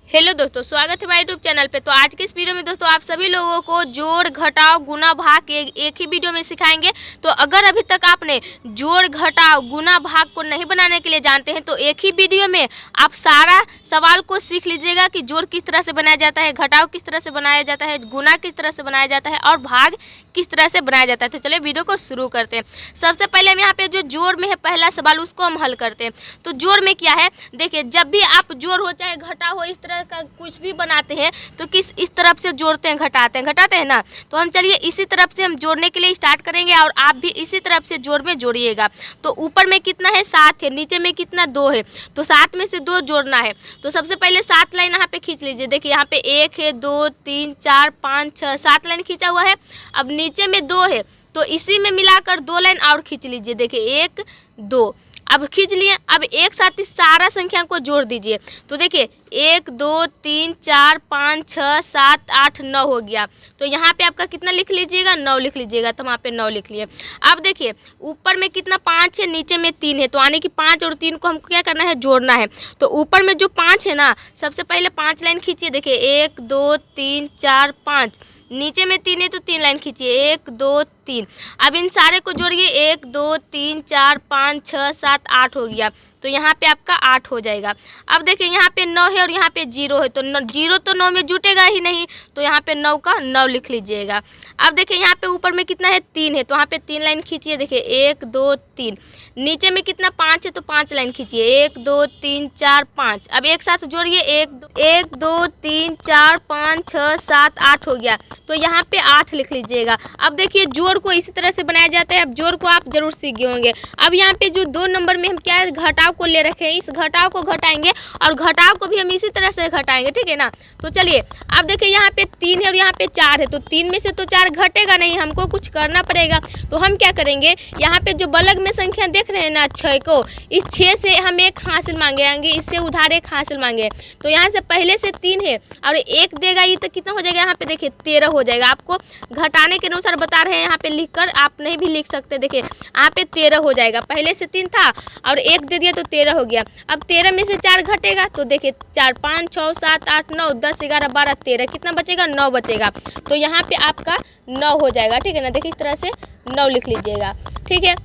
Hello दोस्तों, स्वागत है हमारे यूट्यूब चैनल पे। तो आज के इस वीडियो में दोस्तों आप सभी लोगों को जोड़ घटाव गुना भाग एक ही वीडियो में सिखाएंगे। तो अगर अभी तक आपने जोड़ घटाव गुना भाग को नहीं बनाने के लिए जानते हैं तो एक ही वीडियो में आप सारा सवाल को सीख लीजिएगा कि जोड़ किस तरह से बनाया जाता है, घटाव किस तरह से बनाया जाता है, गुना किस तरह से बनाया जाता है और भाग किस तरह से बनाया जाता है। तो चलिए वीडियो को शुरू करते हैं। सबसे पहले हम यहाँ पे जो जोड़ में है पहला सवाल उसको हम हल करते हैं। तो जोड़ में क्या है, देखिए जब भी आप जोड़ हो चाहे घटाव हो इस तरह का कुछ भी बनाते हैं तो इस तरफ से जोड़ते हैं घटाते हैं ना। तो हम चलिए इसी तरफ से हम जोड़ने के लिए स्टार्ट करेंगे और आप भी इसी तरफ से जोड़ में जोड़िएगा। तो ऊपर में कितना है 7 है, नीचे में कितना 2 है, तो 7 में से 2 जोड़ना है। तो सबसे पहले 7 लाइन यहाँ पे खींच लीजिए। देखिए यहाँ पे 1 है, 2 3 4 5 6 7 लाइन खींचा हुआ है। अब नीचे में 2 है तो इसी में मिलाकर 2 लाइन और खींच लीजिए। देखिए 1 2 अब खींच लिए। अब एक साथ इस सारा संख्या को जोड़ दीजिए। तो देखिए 1 2 3 4 5 6 7 8 9 हो गया। तो यहाँ पे आपका कितना लिख लीजिएगा, 9 लिख लीजिएगा। तो वहाँ पे 9 लिख लिए। अब देखिए ऊपर में कितना 5 है, नीचे में 3 है, तो यानी कि 5 और 3 को हमको क्या करना है, जोड़ना है। तो ऊपर में जो 5 है ना, सबसे पहले 5 लाइन खींचिए। देखिए 1 2 3 4 5, नीचे में 3 है तो 3 लाइन खींचिए 1 2 3। अब इन सारे को जोड़िए 1 2 3 4 5 6 7 8 हो गया। तो यहाँ पे आपका 8 हो जाएगा। अब देखिए यहाँ पे 9 है और यहाँ पे 0 है, तो 0 तो 9 में जुटेगा ही नहीं, तो यहाँ पे 9 का 9 लिख लीजिएगा। अब देखिए यहाँ पे ऊपर में कितना है 3 है, तो यहाँ पे 3 लाइन खींचिए। देखिए 1 2 3, नीचे में कितना 5 है तो 5 लाइन खींचिए 1 2 3 4 5। अब एक साथ जोड़िए 1 2 3 4 5 6 7 8 हो गया। तो यहाँ पे 8 लिख लीजिएगा। अब देखिए जोड़ को इसी तरह से बनाया जाता है। अब जोड़ को आप जरूर सीख गए होंगे। अब यहाँ पे जो 2 नंबर में हम क्या है, घटाव को ले रखे हैं, इस घटाव को घटाएंगे और घटाव को भी हम इसी तरह से घटाएंगे, ठीक है ना। तो चलिए अब देखिए यहाँ पे 3 है और यहाँ पे 4 है, तो 3 में से तो 4 घटेगा नहीं, हमको कुछ करना पड़ेगा। तो हम क्या करेंगे, यहाँ पे जो बलग में संख्या देख रहे हैं ना 6 को, इस 6 से हम 1 हासिल मांगेंगे, इससे उधार 1 हासिल मांगे। तो यहाँ से पहले से 3 है और 1 देगा, ये तो कितना हो जाएगा, यहाँ पे देखिए 13 हो जाएगा। आपको घटाने के अनुसार बता रहे हैं यहाँ पे लिख कर, आप नहीं भी लिख सकते। देखिए यहाँ पे 13 हो जाएगा, पहले से 3 था और 1 दे दिया तो 13 हो गया। अब 13 में से 4 घटेगा, तो देखिए 4 5 6 7 8 9 10 11 12 13, कितना बचेगा, 9 बचेगा। तो यहाँ पे आपका 9 हो जाएगा, ठीक है ना। देखिए इस तरह से 9 लिख लीजिएगा, ठीक है।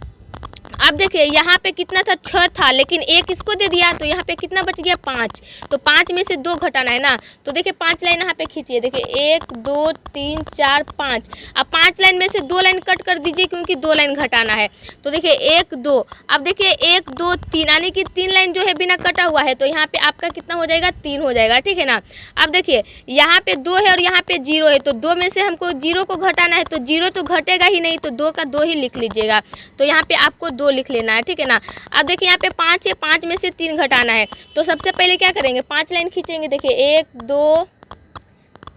अब देखिए यहाँ पे कितना था, 6 था, लेकिन 1 इसको दे दिया, तो यहाँ पे कितना बच गया, 5। तो 5 में से 2 घटाना है ना। तो देखिए 5 लाइन यहाँ पे खींचिए। देखिए 1 2 3 4 5। अब 5 लाइन में से 2 लाइन कट कर दीजिए क्योंकि 2 लाइन घटाना है। तो देखिए 1 2, अब देखिए 1 2 3, यानी कि 3 लाइन जो है बिना कटा हुआ है, तो यहाँ पे आपका कितना हो जाएगा, 3 हो जाएगा, ठीक है ना। अब देखिए यहाँ पे 2 है और यहाँ पे 0 है, तो 2 में से हमको 0 को घटाना है, तो 0 तो घटेगा ही नहीं, तो 2 का 2 ही लिख लीजिएगा। तो यहाँ पे आपको 2 लिख लेना है, ठीक है ना। अब देखिए यहाँ पे 5 है, 5 में से 3 घटाना है। तो सबसे पहले क्या करेंगे, 5 लाइन खींचेंगे। देखिए 1 2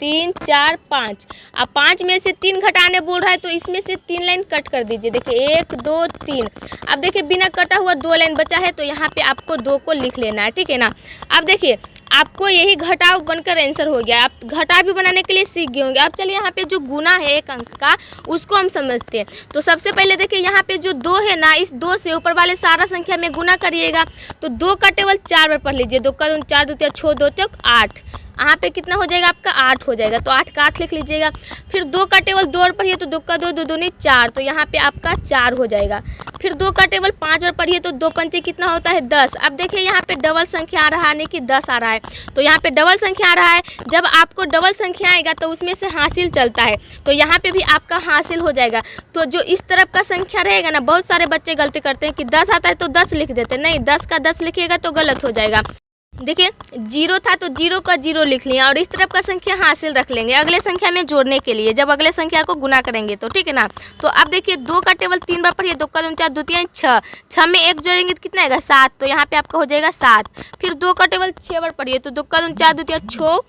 3 4 5। अब 5 में से 3 घटाने बोल रहा है, तो इसमें से 3 लाइन कट कर दीजिए। देखिए 1 2 3। अब देखिए बिना कटा हुआ 2 लाइन बचा है, तो यहाँ पे आपको 2 को लिख लेना है, ठीक है ना। अब देखिए आपको यही घटाव बनकर आंसर हो गया। आप घटाव भी बनाने के लिए सीख गए होंगे। अब चलिए यहाँ पे जो गुना है 1 अंक का, उसको हम समझते हैं। तो सबसे पहले देखिए यहाँ पे जो 2 है ना, इस 2 से ऊपर वाले सारा संख्या में गुना करिएगा। तो 2 का टेबल 4 बार पढ़ लीजिए। 2 का 2 4 2 6 2 चौक 8, यहाँ पे कितना हो जाएगा आपका, 8 हो जाएगा। तो 8 का 8 लिख लीजिएगा। फिर 2 का टेबल 2 बार पढ़िए, तो 2 का 2 2 दूनी 4, तो यहाँ पे आपका 4 हो जाएगा। फिर 2 का टेबल 5 बार पढ़िए, तो 2 पंचे कितना होता है, 10। अब देखिए यहाँ पे डबल संख्या आ रहा है, यानी कि 10 आ रहा है। तो यहाँ पे डबल संख्या आ रहा है, जब आपको डबल संख्या आएगा तो उसमें से हासिल चलता है, तो यहाँ पे भी आपका हासिल हो जाएगा। तो जो इस तरफ का संख्या रहेगा ना, बहुत सारे बच्चे गलती करते हैं कि 10 आता है तो 10 लिख देते हैं। नहीं, 10 का 10 लिखिएगा तो गलत हो जाएगा। देखिए 0 था तो 0 का 0 लिख लिया और इस तरफ का संख्या हासिल रख लेंगे अगले संख्या में जोड़ने के लिए, जब अगले संख्या को गुना करेंगे तो, ठीक है ना। तो अब देखिए 2 का टेबल 3 बार पढ़िए। 2 का 2 4 2 3 6, 6 में 1 जोड़ेंगे तो कितना आएगा, 7, तो यहाँ पे आपका हो जाएगा 7। फिर 2 का टेबल 6 बार पढ़िए। तो 2 का 2 4 2 3 6,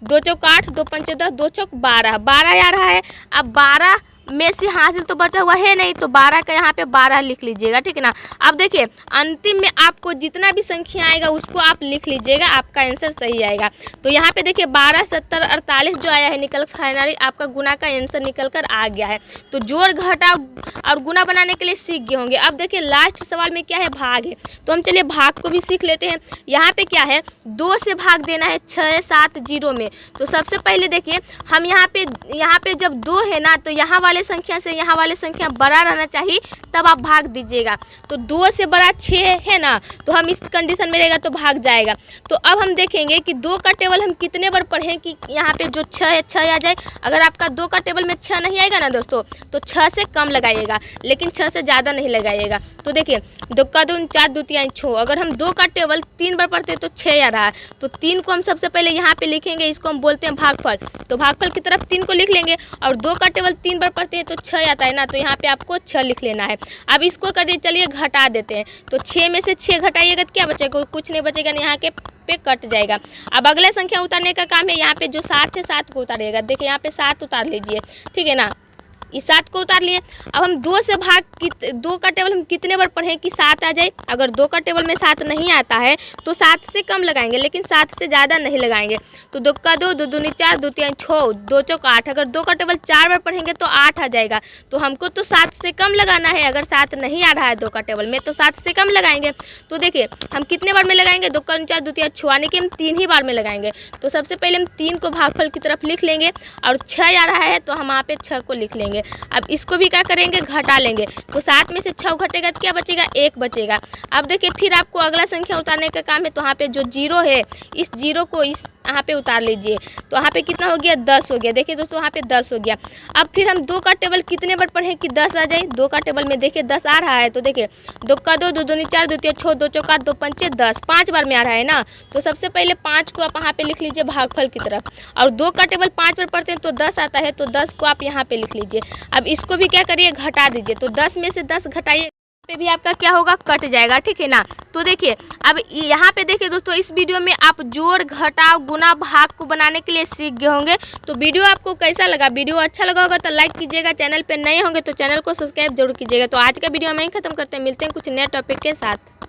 2 चौक 8, 2 पंचे 10, 2 चौक 12, 12 आ रहा है। अब 12 में से हासिल तो बचा हुआ है नहीं, तो 12 का यहाँ पे 12 लिख लीजिएगा, ठीक है ना। अब देखिए अंतिम में आपको जितना भी संख्या आएगा उसको आप लिख लीजिएगा, आपका आंसर सही आएगा। तो यहाँ पे देखिए 12, 70, 48 जो आया है निकल फाइनली आपका गुना का आंसर निकल कर आ गया है। तो जोड़ घटाव और गुना बनाने के लिए सीख गए होंगे। अब देखिए लास्ट सवाल में क्या है, भाग है। तो हम चलिए भाग को भी सीख लेते हैं। यहाँ पे क्या है, 2 से भाग देना है 6, 7, 0 में। तो सबसे पहले देखिए हम यहाँ पे जब 2 है ना, तो यहाँ वाले संख्या से यहाँ वाले संख्या बड़ा रहना चाहिए, तब आप भाग दीजिएगा। तो 2 से बड़ा 6 है ना, तो हम इस कंडीशन में रहेगा तो भाग जाएगा। तो अब हम देखेंगे कि 2 का टेबल हम कितने बार पढ़ें कि यहाँ पे जो 6 है 6 आ जाए। अगर आपका 2 का टेबल में 6 नहीं आएगा ना दोस्तों, तो 6 से कम लगाइएगा, लेकिन 6 से ज़्यादा नहीं लगाइएगा। तो देखिए 2 का 2 4 2 3 6। अगर हम 2 का टेबल 3 बार पढ़ते हैं तो 6 आ रहा है, तो 3 को हम सबसे पहले यहाँ पे लिखेंगे, इसको हम बोलते हैं भागफल। तो भागफल की तरफ 3 को लिख लेंगे, और 2 का टेबल 3 बार पढ़ते हैं तो 6 आता है ना, तो यहाँ पे आपको 6 लिख लेना है। अब इसको करिए, चलिए घटा देते हैं। तो 6 में से 6 घटाइएगा तो क्या बचेगा, कुछ नहीं बचेगा, यहाँ के पे कट जाएगा। अब अगले संख्या उतारने का काम है, यहाँ पे जो 7 है 7 को उतारिएगा। देखिए यहाँ पे 7 उतार लीजिए, ठीक है ना, इस 7 को उतार लिए। अब हम 2 से भाग 2 का टेबल हम कितने बार पढ़ें कि 7 आ जाए। अगर 2 का टेबल में 7 नहीं आता है तो 7 से कम लगाएंगे, लेकिन 7 से ज़्यादा नहीं लगाएंगे। तो 2 का 2 2 दूनी 4 2 3 6 2 चौक 8। अगर 2 का टेबल 4 बार पढ़ेंगे तो 8 आ जाएगा। तो हमको तो 7 से कम लगाना है। अगर 7 नहीं आ रहा है 2 का टेबल में, तो 7 से कम लगाएंगे। तो देखिए हम कितने बार में लगाएंगे, 2 का 4 2 3 6, यानी कि हम 3 ही बार में लगाएंगे। तो सबसे पहले हम 3 को भागफल की तरफ लिख लेंगे, और 6 आ रहा है तो हम यहाँ पे 6 को लिख लेंगे। अब इसको भी क्या करेंगे, घटा लेंगे। तो 7 में से 6 घटेगा तो क्या बचेगा, 1 बचेगा। अब देखिए फिर आपको अगला संख्या उतारने का काम है। तो यहाँ पे जो 0 है, इस 0 को इस यहाँ पे उतार लीजिए। तो यहाँ पे कितना हो गया, 10 हो गया। देखिए दोस्तों यहाँ पे 10 हो गया। अब फिर हम 2 का टेबल कितने बार पढ़ें कि 10 आ जाए। 2 का टेबल में देखिए 10 आ रहा है, तो देखिए 2 का 2 2 दूनी 4 2 3 6 2 चौका 2 पंचे 10, 5 बार में आ रहा है ना। तो सबसे पहले 5 को आप यहाँ पे लिख लीजिए भागफल की तरफ, और 2 का टेबल 5 बार पढ़ते हैं तो 10 आता है, तो 10 को आप यहाँ पे लिख लीजिए। अब इसको भी क्या करिए, घटा दीजिए। तो 10 में से 10 घटाइए, पे भी आपका क्या होगा, कट जाएगा, ठीक है ना। तो देखिए अब यहाँ पे देखिए दोस्तों, इस वीडियो में आप जोड़ घटाव गुना भाग को बनाने के लिए सीख गए होंगे। तो वीडियो आपको कैसा लगा, वीडियो अच्छा लगा होगा तो लाइक कीजिएगा, चैनल पे नए होंगे तो चैनल को सब्सक्राइब जरूर कीजिएगा। तो आज का वीडियो हम यहीं खत्म करते हैं, मिलते हैं कुछ नए टॉपिक के साथ।